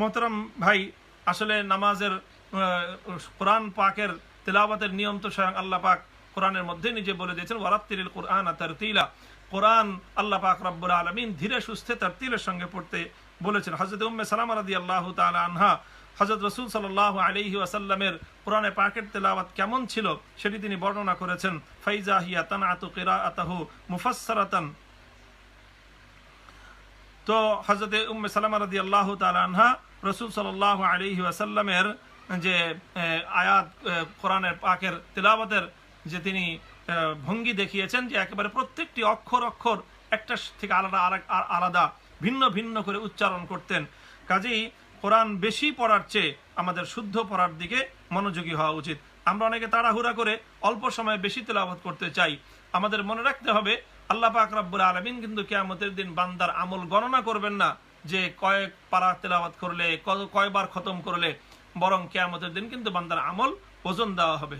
মোহতারাম ভাই, আসলে নামাজের কোরআন পাকের তেলাওয়াতের নিয়ম তো স্বয়ং আল্লাহ পাক কোরআনের মধ্যে নিজে বলে দিয়েছেন, ওয়ারাত্তিলিল কুরআন তারতিলা। কোরআন আল্লাহ পাক রব্বুল আলামিন ধীরে সুস্থে তারতিলের সঙ্গে পড়তে বলেছেন। হযরত উম্মে সালামা রাদিয়াল্লাহু তাআলা আনহা হযরত রাসূল সাল্লাল্লাহু আলাইহি ওয়াসাল্লামের কোরআনে পাকের তেলাওয়াত কেমন ছিল সেটি তিনি বর্ণনা করেছেন। ফাইজা হিয়া তানআতু কিরাআতাহু মুফাসসারাতান। তো হযরত উম্মে সালামা রাদিয়াল্লাহু তাআলা আনহা রাসূল সাল্লাল্লাহু আলাইহি ওয়াসাল্লামের যে আয়াত কোরআনের পাকের তেলাওয়াতের যে তিনি ভঙ্গি দেখিয়েছেন, যে একেবারে প্রত্যেকটি অক্ষর অক্ষর একটা থেকে আলাদা ভিন্ন ভিন্ন করে উচ্চারণ করতেন। কাজেই কোরআন বেশি পড়ার চেয়ে আমাদের শুদ্ধ পড়ার দিকে মনোযোগী হওয়া উচিত। আমরা অনেকে তাড়াহুড়া করে অল্প সময়ে বেশি তেলাওয়াত করতে চাই। আমাদের মনে রাখতে হবে, আল্লাহ পাক রব্বুল আলামিন কিন্তু কিয়ামতের দিন বান্দার আমল গণনা করবেন না যে কয়েক পারা তেলাওয়াত করলে, কয়বার খতম করলে, বরং কিয়ামতের দিন কিন্তু বান্দার আমল ওজন দেওয়া হবে।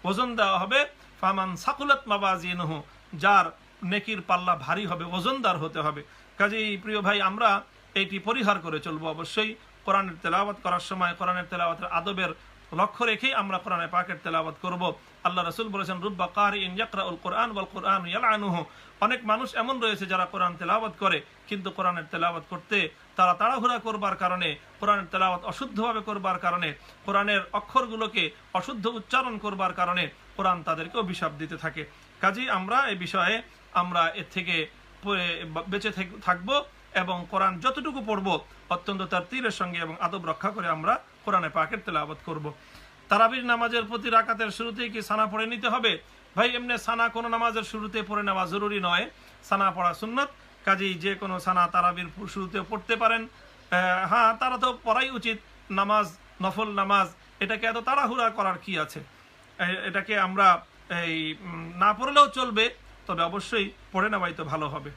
ওজন দেওয়া হবে ফামান সাকুলাত মাওয়াজিনুহু, যার নেকির পাল্লা ভারী হবে, ওজনদার হতে হবে। কাজেই প্রিয় ভাই, আমরা এইটি পরিহার করে চলবো। অবশ্যই কোরআনের তেলাওয়াত করার সময় কোরআনের তেলাওয়াতের আদবের লক্ষ্য রেখেই আমরা কোরআনে পাকের তেলাওয়াত করব। আল্লাহ রাসূল বলেছেন, রুব্বা কারিইন ইয়াকরাউল কুরআন ওয়াল কুরআন ইয়ালআনুহু। অনেক মানুষ এমন রয়েছে যারা কোরআন তেলাওয়াত করে, কিন্তু কোরআনের তেলাওয়াত করতে তারা তাড়াহুড়া করবার কারণে, কোরআনের তেলাওয়াত অশুদ্ধভাবে করবার কারণে, কোরআনের অক্ষরগুলোকে অশুদ্ধ উচ্চারণ করবার কারণে কোরআন তাদেরকে অভিশাপ দিতে থাকে। কাজেই আমরা এই বিষয়ে আমরা এর থেকে বেঁচে থাকবো এবং কোরআন যতটুকু পড়বো অত্যন্ত তারতিলের সঙ্গে এবং আদব রক্ষা করে আমরা কোরআনে পাকের তেলাওয়াত করব। তারাবির নামাজের প্রতি রাকাতের শুরুতেই কি সানা পড়ে নিতে হবে? ভাই, এমনি সানা কোনো নামাজের শুরুতে পড়ে নেওয়া জরুরি নয়, সানা পড়া সুন্নত। কাজেই যে কোনো সানা তারাবির শুরুতে পড়তে পারেন। হ্যাঁ, তারা তো পড়াই উচিত। নামাজ নফল নামাজ, এটাকে এত তাড়াহুড়া করার কি আছে? এটাকে আমরা না পড়লেও চলবে, তবে অবশ্যই পড়ে নেওয়াই তো ভালো হবে।